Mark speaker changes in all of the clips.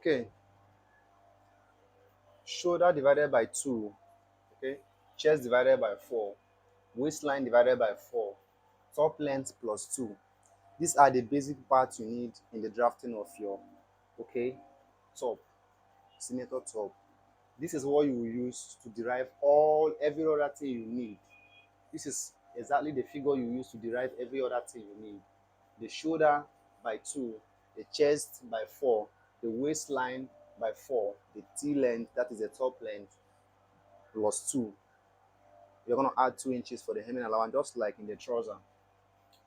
Speaker 1: Okay, shoulder divided by 2, okay, chest divided by 4, waistline divided by 4, top length plus 2. These are the basic parts you need in the drafting of your, okay, top, senator top. This is what you will use to derive every other thing you need. This is exactly the figure you use to derive every other thing you need. The shoulder by 2, the chest by 4, the waistline by 4, the T length, that is the top length, plus 2. You're going to add 2 inches for the hemming allowance, just like in the trouser.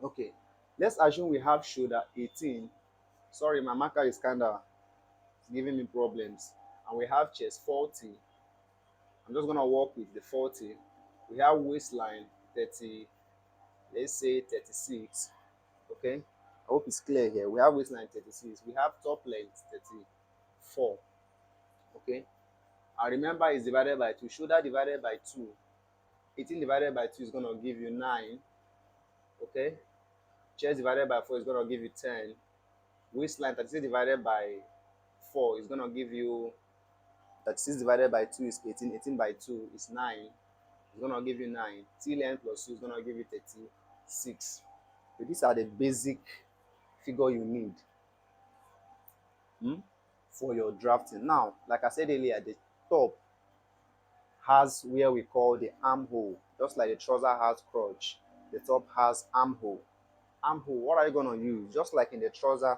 Speaker 1: Okay, let's assume we have shoulder 18. Sorry, my marker is kind of giving me problems. And we have chest 40. I'm just going to work with the 40. We have waistline 30, let's say 36. Okay, I hope it's clear here. We have waistline 36. We have top length 34. Okay, and remember it's divided by 2. Shoulder divided by 2. 18 divided by 2 is going to give you 9. Okay, chest divided by 4 is going to give you 10. Waistline 36 divided by 4 is going to give you 36 divided by 2 is 18. 18 by 2 is 9. It's going to give you 9. T length plus 2 is going to give you 36. So these are the basic figure you need for your drafting. Now, like I said earlier, the top has where we call the armhole. Just like the trouser has crotch, the top has armhole. Armhole, what are you going to use? Just like in the trouser,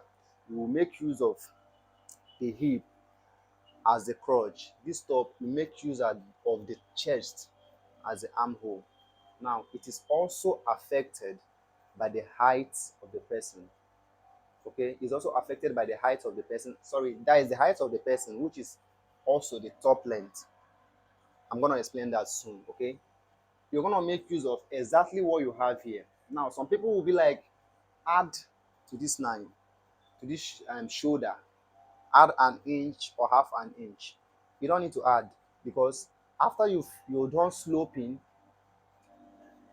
Speaker 1: you will make use of the hip as the crotch. This top, you make use of the chest as the armhole. Now, it is also affected by the height of the person. Okay, it's also affected by the height of the person. Sorry, that is the height of the person, which is also the top length. I'm going to explain that soon. Okay, you're going to make use of exactly what you have here. Now, some people will be like, add to this 9, to this shoulder, add an inch or half an inch. You don't need to add, because after you're done sloping,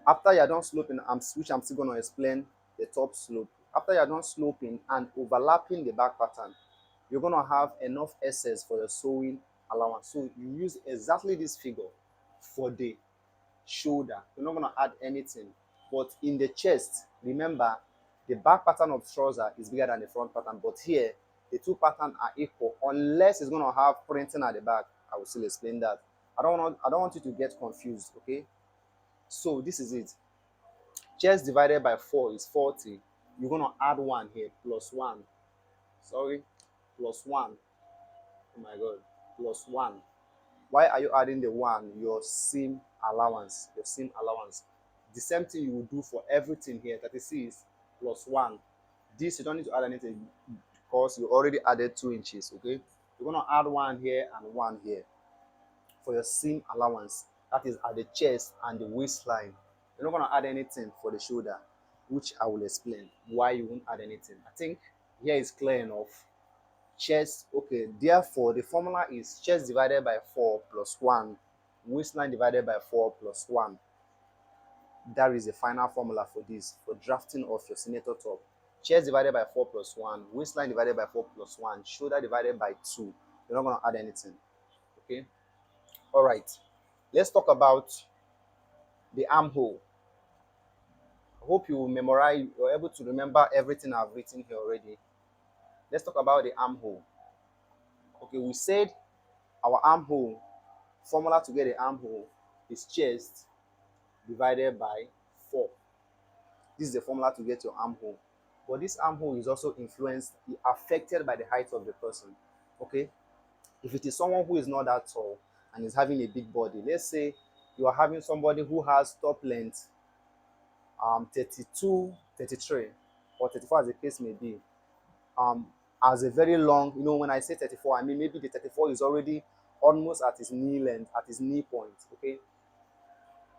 Speaker 1: which I'm still going to explain the top slope. After you're done sloping and overlapping the back pattern, you're going to have enough excess for your sewing allowance. So you use exactly this figure for the shoulder. You're not going to add anything. But in the chest, remember, the back pattern of trouser is bigger than the front pattern. But here, the two patterns are equal, unless it's going to have printing at the back. I will still explain that. I don't want you to get confused, okay? So this is it. Chest divided by 4 is 40. You're going to add 1 here, plus 1. Sorry, plus 1. Oh my God, plus 1. Why are you adding the 1? Your seam allowance. Your seam allowance. The same thing you will do for everything here. 36 plus 1. This, you don't need to add anything because you already added 2 inches, okay? You're going to add 1 here and 1 here for your seam allowance. That is at the chest and the waistline. You're not going to add anything for the shoulder, which I will explain why you won't add anything. I think here is clear enough. Chest, okay, therefore the formula is chest divided by 4 plus 1, waistline divided by 4 plus 1. That is the final formula for this, for drafting of your senator top. Chest divided by 4 plus 1, waistline divided by 4 plus 1, shoulder divided by 2. You're not going to add anything, okay? All right, let's talk about the armhole. I hope you memorize, you're able to remember everything I've written here already. Let's talk about the armhole. Okay, we said our armhole, formula to get the armhole is chest divided by 4. This is the formula to get your armhole. But this armhole is also affected by the height of the person. Okay, if it is someone who is not that tall and is having a big body, let's say you are having somebody who has top length 32, 33, or 34 as the case may be, as a very long, when I say 34, I mean maybe the 34 is already almost at his knee length, at his knee point, okay?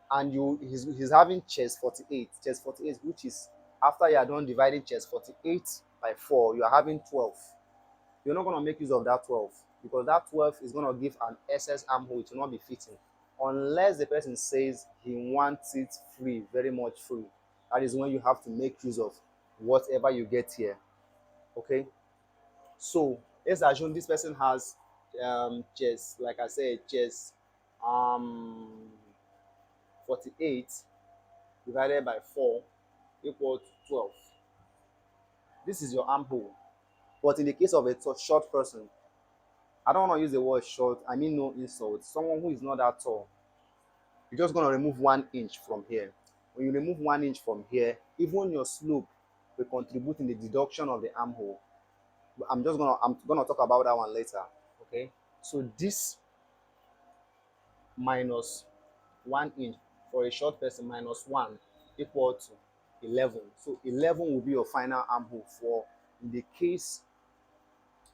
Speaker 1: And he's having chest 48, which is, after you are done dividing chest 48 by 4, you are having 12. You're not going to make use of that 12, because that 12 is going to give an excess armhole. It will not be fitting unless the person says he wants it free, very much free. That is when you have to make use of whatever you get here, okay? So Let's assume this person has chest, like I said, chest um 48 divided by 4 equal to 12. This is your armhole. But in the case of a short person, I don't want to use the word short, I mean no insult. Someone who is not that tall, you're just going to remove 1 inch from here. When you remove 1 inch from here, even your slope will contribute in the deduction of the armhole. I'm gonna talk about that one later. Okay. So this minus 1 inch for a short person minus 1 equal to 11. So 11 will be your final armhole for in the case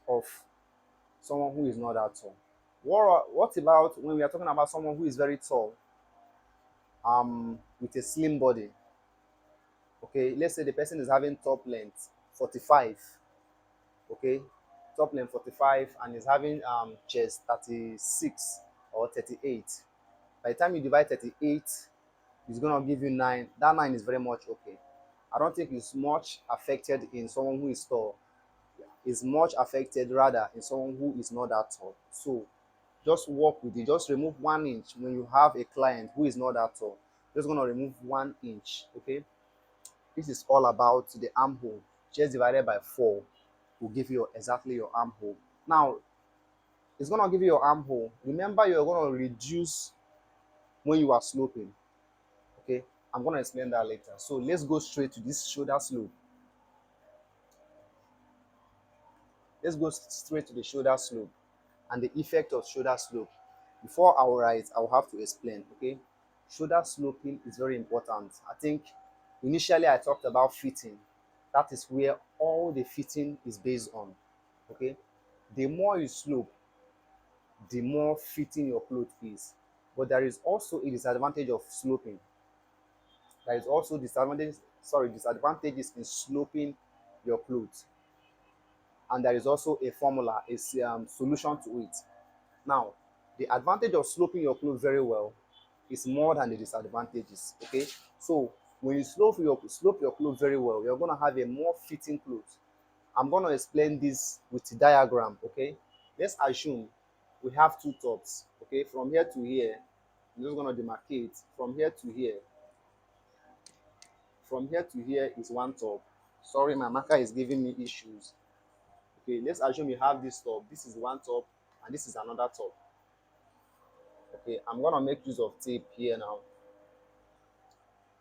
Speaker 1: of someone who is not that tall. What about when we are talking about someone who is very tall, with a slim body? Okay, let's say the person is having top length 45. Okay, top length 45 and is having chest 36 or 38. By the time you divide 38, it's gonna give you 9. That 9 is very much okay. I don't think it's much affected in someone who is tall. It's much affected rather in someone who is not that tall. So just work with it. Just remove 1 inch when you have a client who is not that tall. Just gonna remove 1 inch. Okay. This is all about the armhole. Chest divided by 4 will give you exactly your armhole. Now it's gonna give you your armhole. Remember, you're gonna reduce when you are sloping. Okay, I'm gonna explain that later. So let's go straight to this shoulder slope. Let's go straight to the shoulder slope and the effect of shoulder slope. Before I will write, I will have to explain. Okay, shoulder sloping is very important. I think initially I talked about fitting. That is where all the fitting is based on. Okay, the more you slope, the more fitting your clothes is. But there is also a disadvantage of sloping. There is also disadvantages in sloping your clothes. And there is also a formula, a solution to it. Now, the advantage of sloping your clothes very well is more than the disadvantages. Okay, so when you slope your clothes very well, you're gonna have a more fitting clothes. I'm gonna explain this with the diagram. Okay, let's assume we have two tops. Okay, from here to here, I'm just gonna demarcate from here to here. From here to here is one top. Sorry, my marker is giving me issues. Okay, let's assume you have this top. This is one top, and this is another top. Okay, I'm gonna make use of tape here now,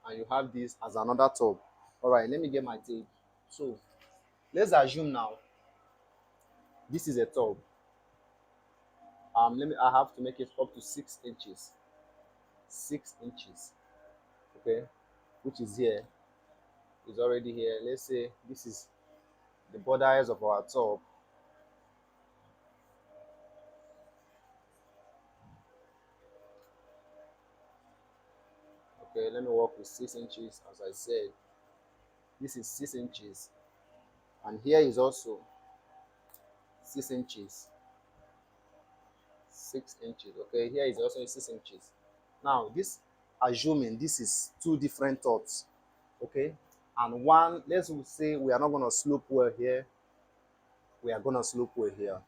Speaker 1: and you have this as another top. All right, let me get my tape. So let's assume now this is a top. I have to make it up to 6 inches. 6 inches. Okay, which is here. Is already here. Let's say this is the borders of our top. Okay, let me work with 6 inches. As I said, this is 6 inches, and here is also 6 inches. 6 inches. Okay, here is also 6 inches. Now, this assuming this is two different tops. Okay, and one, let's say we are not going to slope well here, we are going to slope well here.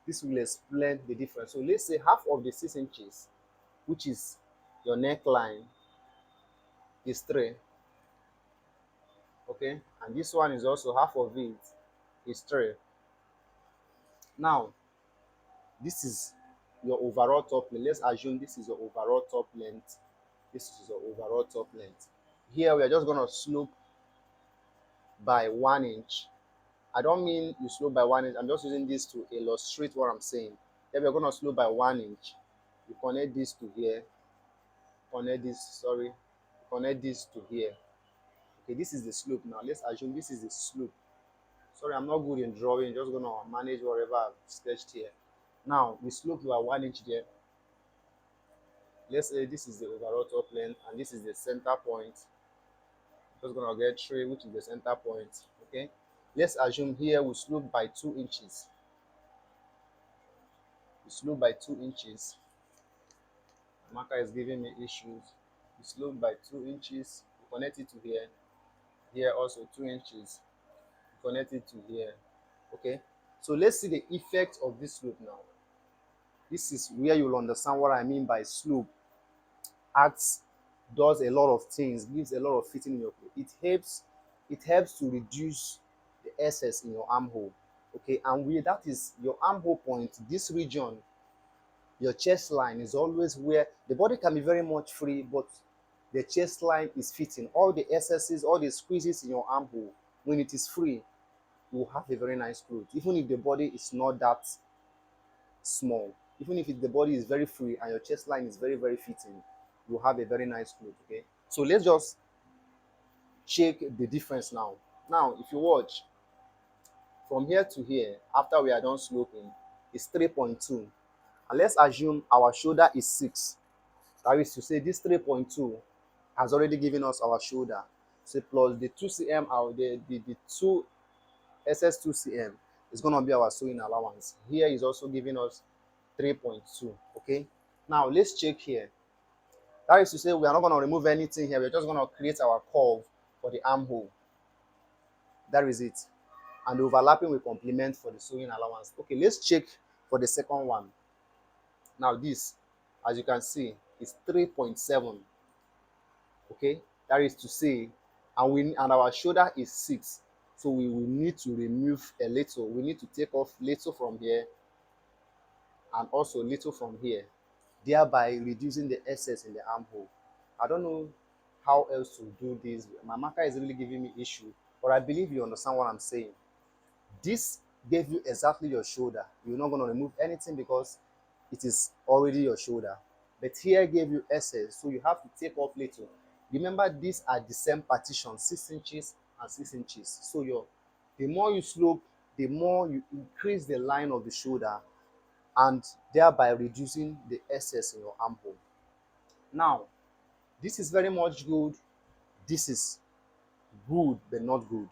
Speaker 1: This will explain the difference. So let's say half of the 6 inches, which is your neckline, is 3. Okay, and this one is also half of it is 3. Now this is your overall top length. Let's assume this is your overall top length. This is your overall top length. Here we are just going to slope by 1 inch. I don't mean you slope by 1 inch. I'm just using this to illustrate what I'm saying. Then we're going to slope by 1 inch. You connect this to here. Connect this to here. Okay, this is the slope now. Let's assume this is the slope. Sorry, I'm not good in drawing. Just gonna manage whatever I've sketched here. Now we slope by 1 inch there. Let's say this is the overall top length and this is the center point. Just gonna get 3, which is the center point. Okay, let's assume here we slope by 2 inches. We slope by 2 inches. Marker is giving me issues. We slope by 2 inches. We connect it to here. Here also 2 inches. We connect it to here. Okay, So let's see the effect of this slope now. This is where you'll understand what I mean by slope acts, does a lot of things, gives a lot of fitting in your clothes. It helps to reduce the excess in your armhole. Okay, and where that is your armhole point, this region, your chest line is always where the body can be very much free, but the chest line is fitting. All the excesses, all the squeezes in your armhole, when it is free, you will have a very nice clothes. Even if the body is not that small, even if the body is very free and your chest line is very, very fitting, you have a very nice clothes. Okay, so let's just check the difference now. Now if you watch from here to here, after we are done sloping, is 3.2, and let's assume our shoulder is 6. That is to say this 3.2 has already given us our shoulder. So plus the 2 cm out, the 2 SS 2 cm is going to be our sewing allowance. Here is also giving us 3.2. Okay, now let's check here. That is to say we are not going to remove anything here. We're just going to create our curve for the armhole. That is it. And the overlapping will complement for the sewing allowance. Okay, let's check for the second one. Now this, as you can see, is 3.7. Okay, that is to say, and our shoulder is 6, so we will need to remove a little. We need to take off little from here and also little from here, thereby reducing the excess in the armhole. I don't know how else to do this. My marker is really giving me issue, but I believe you understand what I'm saying. This gave you exactly your shoulder. You're not going to remove anything because it is already your shoulder. But here gave you excess, so you have to take off little. Remember, these are the same partition, 6 inches and 6 inches. So the more you slope, the more you increase the line of the shoulder, and thereby reducing the excess in your armhole. Now, this is very much good. This is good but not good.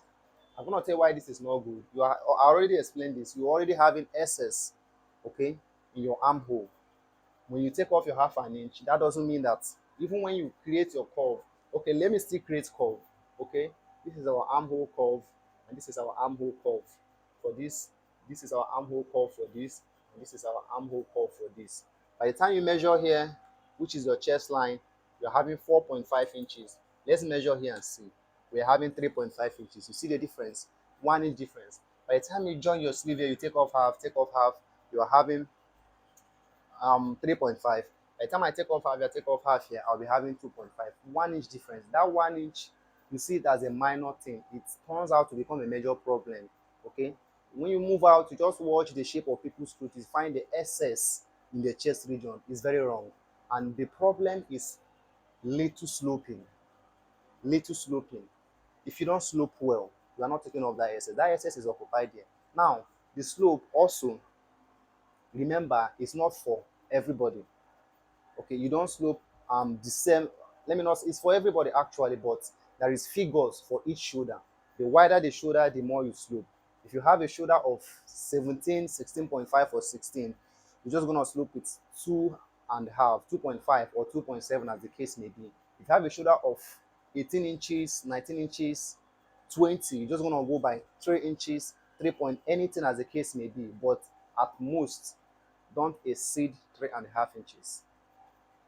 Speaker 1: I'm gonna tell you why this is not good. I already explained this. You're already having excess, okay, in your armhole. When you take off your half an inch, that doesn't mean that even when you create your curve, okay, let me still create curve. Okay, this is our armhole curve, and this is our armhole curve for this. This is our armhole curve for this, and this is our armhole curve for this. By the time you measure here, which is your chest line, you're having 4.5 inches. Let's measure here and see. We're having 3.5 inches. You see the difference? 1 inch difference. By the time you join your sleeve here, you take off half, you're having 3.5. By the time I take off half here, take off half here, I'll be having 2.5. 1 inch difference. That 1 inch, you see it as a minor thing. It turns out to become a major problem. Okay, when you move out, you just watch the shape of people's clothes, you find the excess in the chest region is very wrong, and the problem is little sloping. Little sloping. If you don't slope well, you are not taking off that excess. That excess is occupied there. Now, the slope also, remember, it's not for everybody. Okay, you don't slope the same. Let me not, it's for everybody actually, but there is figures for each shoulder. The wider the shoulder, the more you slope. If you have a shoulder of 17, 16.5 or 16, you're just going to slope it 2.5, 2.5 or 2.7 as the case may be. If you have a shoulder of 18 inches, 19 inches, 20, you're just going to go by 3 inches, 3 point anything as the case may be, but at most don't exceed 3.5 inches.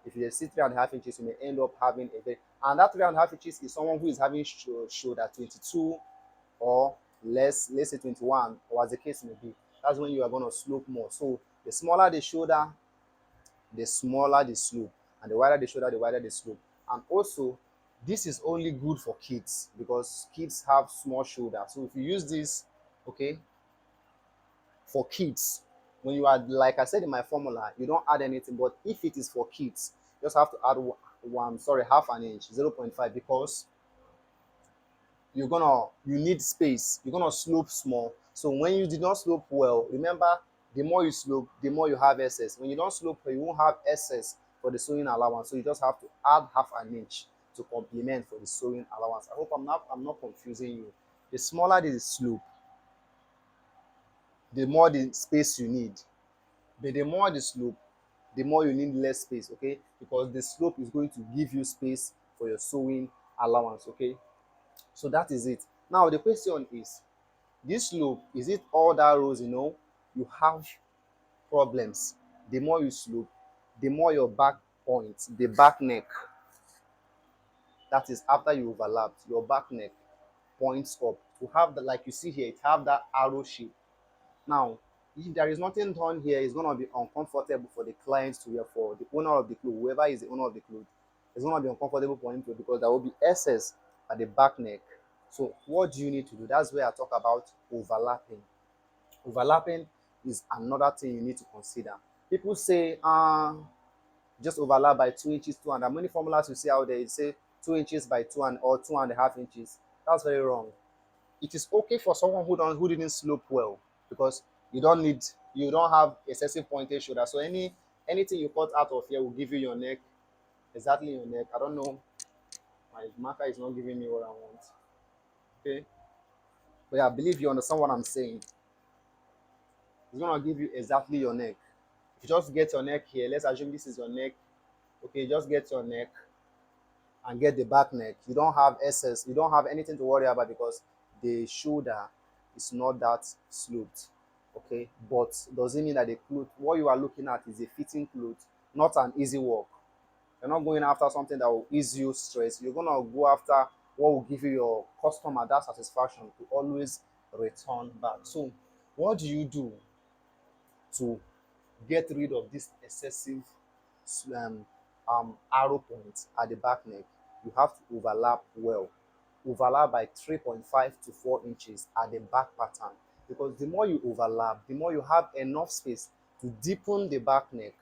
Speaker 1: If you exceed 3.5 inches, you may end up having a very, and that 3.5 inches is someone who is having shoulder 22 or less, let's say 21, or as the case may be. That's when you are going to slope more. So the smaller the shoulder, the smaller the slope, and the wider the shoulder, the wider the slope. And also, this is only good for kids because kids have small shoulder. So if you use this, okay, for kids, when you add, like I said in my formula, you don't add anything. But if it is for kids, you just have to add half an inch, 0.5, because you need space. You're gonna slope small. So when you did not slope well, remember, the more you slope, the more you have excess. When you don't slope well, you won't have excess for the sewing allowance. So you just have to add half an inch to complement for the sewing allowance. I hope I'm not confusing you. The smaller the slope, the more the space you need. But the more the slope, the more you need less space, okay? Because the slope is going to give you space for your sewing allowance, okay? So that is it. Now the question is, This slope, is it all that rose? You have problems. The more you slope, the more your back points, the back neck, that is after you overlapped, your back neck points up. To have the, like you see here, it have that arrow shape. Now, if there is nothing done here, it's gonna be uncomfortable for the client to wear, for the owner of the clothes, whoever is the owner of the clothes. It's gonna be uncomfortable for him to, because there will be excess at the back neck. So what do you need to do? That's where I talk about overlapping. Overlapping is another thing you need to consider. People say, just overlap by 2 inches, two and how many formulas you see out there, you say 2 inches by two and or 2.5 inches. That's very wrong. It is okay for someone who didn't slope well, because you don't have excessive pointed shoulder. So anything you cut out of here will give you your neck, exactly your neck. I don't know, my marker is not giving me what I want. Okay, but yeah, I believe you understand what I'm saying. It's gonna give you exactly your neck. If you just get your neck here, let's assume this is your neck. Okay, just get your neck and get the back neck. You don't have excess, you don't have anything to worry about, because the shoulder is not that sloped. Okay, but doesn't mean that the cloth, what you are looking at is a fitting cloth, not an easy work. You're not going after something that will ease you stress. You're gonna go after what will give you your customer that satisfaction to always return back. So what do you do to get rid of this excessive um, arrow points at the back neck? You have to overlap well. Overlap by 3.5 to 4 inches at the back pattern, because the more you overlap, the more you have enough space to deepen the back neck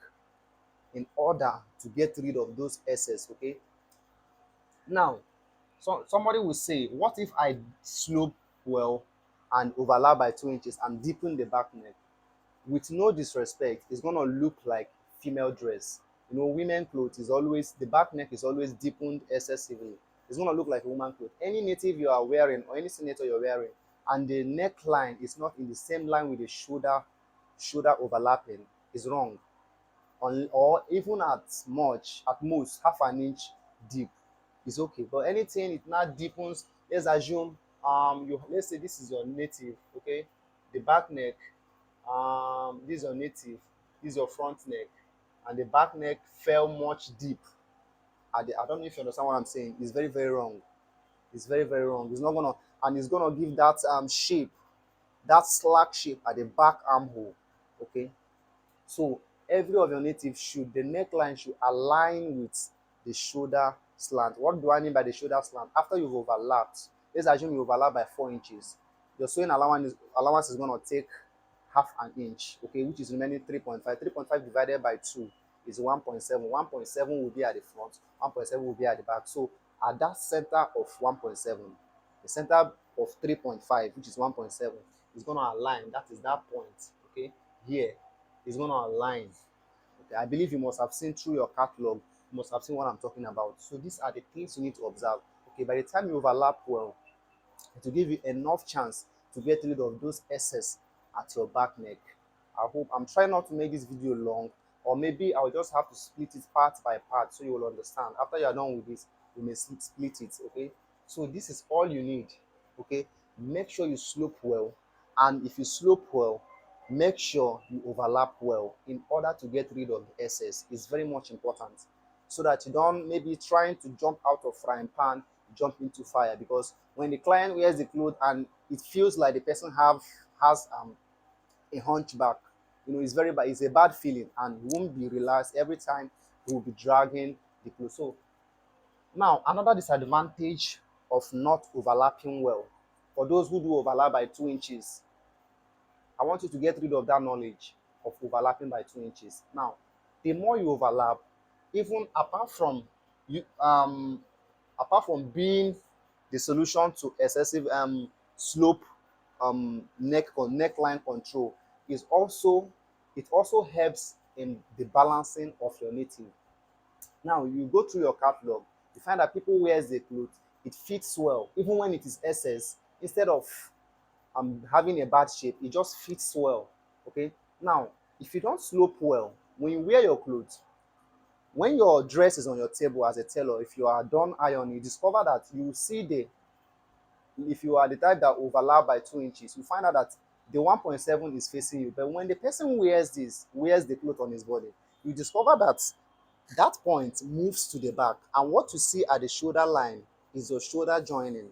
Speaker 1: in order to get rid of those excess. Okay, now, so somebody will say, what if I slope well and overlap by 2 inches and deepen the back neck? With no disrespect, it's gonna look like female dress. Women clothes is always, the back neck is always deepened excessively. It's gonna look like a woman clothes. Any native you are wearing or any senator you're wearing, and the neckline is not in the same line with the shoulder overlapping, is wrong. Or even at most half an inch deep is okay. But anything it now deepens, let's assume let's say this is your native, okay? The back neck, this is your native, this is your front neck, and the back neck fell much deep. I don't know if you understand what I'm saying. It's very, very wrong. It's very, very wrong. It's not gonna, and it's gonna give that shape, that slack shape at the back armhole. Okay. So every of your native should, the neckline should align with the shoulder slant. What do I mean by the shoulder slant? After you've overlapped, let's assume you overlap by 4 inches. Your sewing allowance is going to take half an inch, okay, which is remaining 3.5. 3.5 divided by 2 is 1.7. 1.7 will be at the front, 1.7 will be at the back. So at that center of 1.7, the center of 3.5, which is 1.7, is going to align. That is that point, okay, here is going to align. Okay, I believe you must have seen through your catalog, you must have seen what I'm talking about. So these are the things you need to observe. Okay, by the time you overlap well, to give you enough chance to get rid of those excess at your back neck. I hope, I'm trying not to make this video long, or maybe I'll just have to split it part by part so you will understand. After you are done with this, you may split it. Okay, so this is all you need. Okay, make sure you slope well, and if you slope well, make sure you overlap well in order to get rid of the excess. It's very much important, so that you don't maybe trying to jump out of frying pan, jump into fire. Because when the client wears the clothes and it feels like the person has a hunchback, it's very bad. It's a bad feeling, and he won't be relaxed every time he will be dragging the clothes. So now, another disadvantage of not overlapping well, for those who do overlap by 2 inches, I want you to get rid of that knowledge of overlapping by 2 inches. Now, the more you overlap, even you apart from being the solution to excessive slope, neckline control, is also, it also helps in the balancing of your native. Now you go through your catalog, you find that people wears the clothes, it fits well even when it is excess. Instead of having a bad shape, it just fits well. Okay, now if you don't slope well, when you wear your clothes, when your dress is on your table as a tailor, if you are done ironing, you discover that you see if you are the type that overlap by 2 inches, you find out that the 1.7 is facing you. But when the person wears the cloth on his body, you discover that that point moves to the back, and what you see at the shoulder line is your shoulder joining.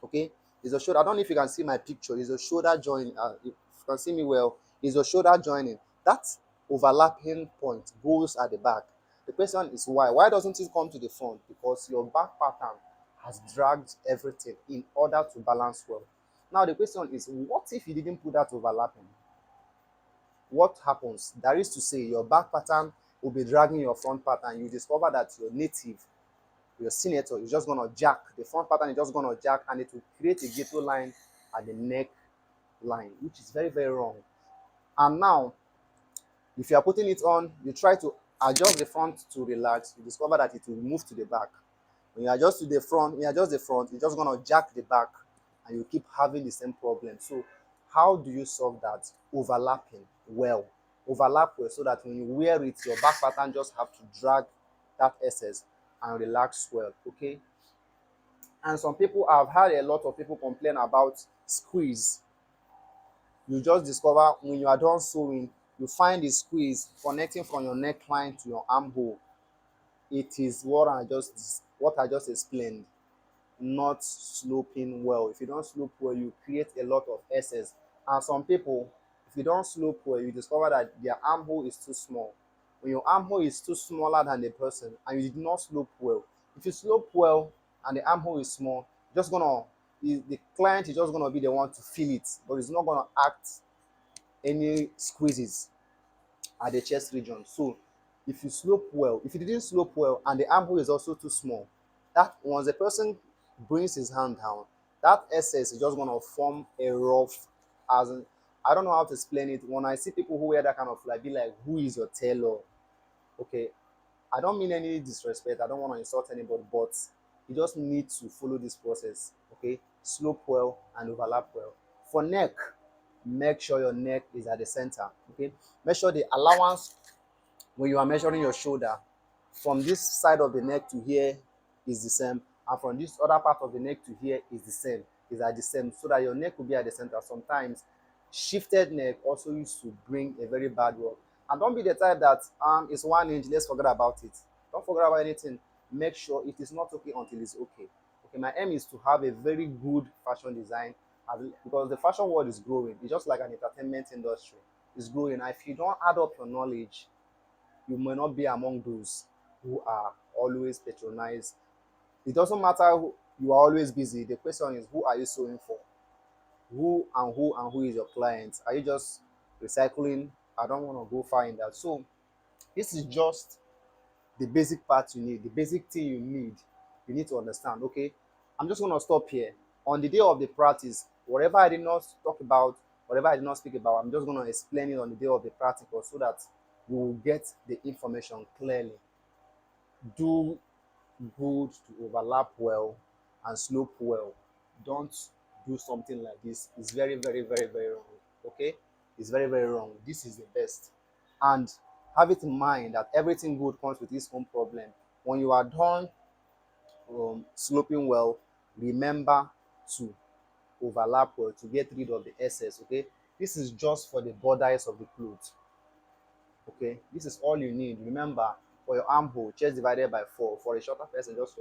Speaker 1: Okay, is your shoulder. I don't know if you can see my picture. Is your shoulder joining? If you can see me well, is your shoulder joining? That overlapping point goes at the back. The question is why? Why doesn't it come to the front? Because your back pattern has dragged everything in order to balance well. Now the question is, what if you didn't put that overlapping? What happens? That is to say, your back pattern will be dragging your front pattern. You discover that your native, your senator, is just gonna jack. The front pattern is just gonna jack, and it will create a ghetto line at the neck line, which is very, very wrong. And now, if you are putting it on, you try to adjust the front to relax, you discover that it will move to the back. When you adjust to the front, when you adjust the front, it's just gonna jack the back, and you keep having the same problem. So, how do you solve that? Overlapping well. Overlap well so that when you wear it, your back pattern just have to drag that excess and relax well. Okay. And some people, I've had a lot of people complain about squeeze. You just discover when you are done sewing, you find the squeeze connecting from your neckline to your armhole. It is what I just explained, not sloping well. If you don't slope well, you create a lot of excess. And some people, if you don't slope well, you discover that their armhole is too small. When your armhole is too smaller than the person and you did not slope well, if you slope well and the armhole is small, just gonna the client is just gonna be the one to feel it, but it's not gonna act any squeezes at the chest region. So if you slope well, if you didn't slope well and the armhole is also too small, that once the person brings his hand down, that excess is just gonna form a rough, as in, I don't know how to explain it. When I see people who wear that kind of like, be like, who is your tailor? Okay, I don't mean any disrespect. I don't want to insult anybody, but you just need to follow this process. Okay, slope well and overlap well. For neck, make sure your neck is at the center. Okay, make sure the allowance when you are measuring your shoulder from this side of the neck to here is the same, and from this other part of the neck to here is the same, is at the same, so that your neck will be at the center. Sometimes shifted neck also used to bring a very bad work. And don't be the type that it's 1 inch, let's forget about it. Don't forget about anything. Make sure it is not okay until it's okay. Okay, my aim is to have a very good fashion design, because the fashion world is growing. It's just like an entertainment industry. It's growing, and if you don't add up your knowledge, you may not be among those who are always patronized. It doesn't matter who you are always busy. The question is, who are you sewing for? Who is your client? Are you just recycling? I don't want to go far in that. So this is just the basic part you need, the basic thing you need to understand. Okay, I'm just going to stop here. On the day of the practice, whatever I did not talk about, whatever I did not speak about, I'm just going to explain it on the day of the practical, so that you will get the information clearly. Do good to overlap well and slope well. Don't do something like this. It's very, very, very, very wrong. Okay, it's very, very wrong. This is the best. And have it in mind that everything good comes with its own problem. When you are done sloping well, remember to overlap well to get rid of the excess. Okay, this is just for the borders of the clothes. Okay, this is all you need. Remember, for your armhole, chest divided by 4. For a shorter person, just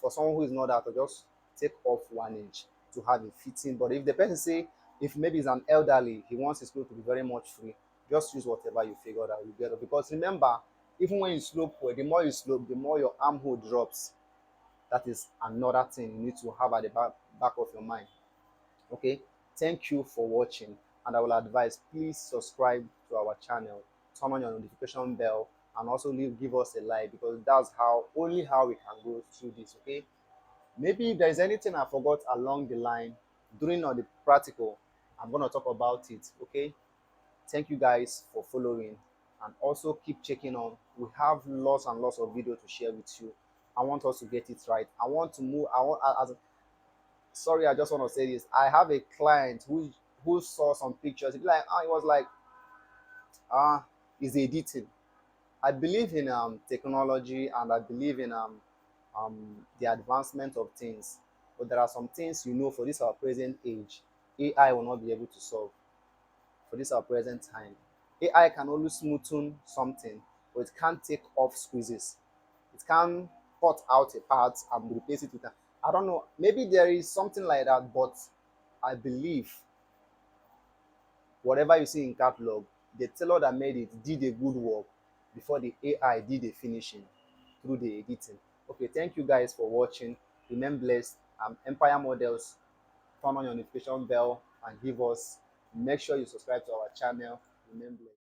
Speaker 1: for someone who is not that, to just take off 1 inch to have it fitting. But if the person say, if maybe he's an elderly, he wants his clothes to be very much free, just use whatever you figure out you get it. Because remember, even when you slope well, the more you slope, the more your armhole drops. That is another thing you need to have at the back of your mind. Okay, thank you for watching, and I will advise, please subscribe to our channel, turn on your notification bell, and also give us a like, because that's only how we can go through this. Okay, maybe if there is anything I forgot along the line during the practical, I'm going to talk about it. Okay, thank you guys for following, and also keep checking on. We have lots and lots of videos to share with you. I want us to get it right. I want to move. I want as Sorry, I just want to say this. I have a client who saw some pictures. He was like, is editing. I believe in technology, and I believe in the advancement of things. But there are some things, for this our present age, AI will not be able to solve. For this our present time, AI can only smoothen something, but it can't take off squeezes. It can cut out a part and replace it with a, I don't know, maybe there is something like that, but I believe whatever you see in catalog, the tailor that made it did a good work before the AI did the finishing through the editing. Okay, thank you guys for watching. Remain blessed. Empire Models. Turn on your notification bell and give us. Make sure you subscribe to our channel. Remain blessed.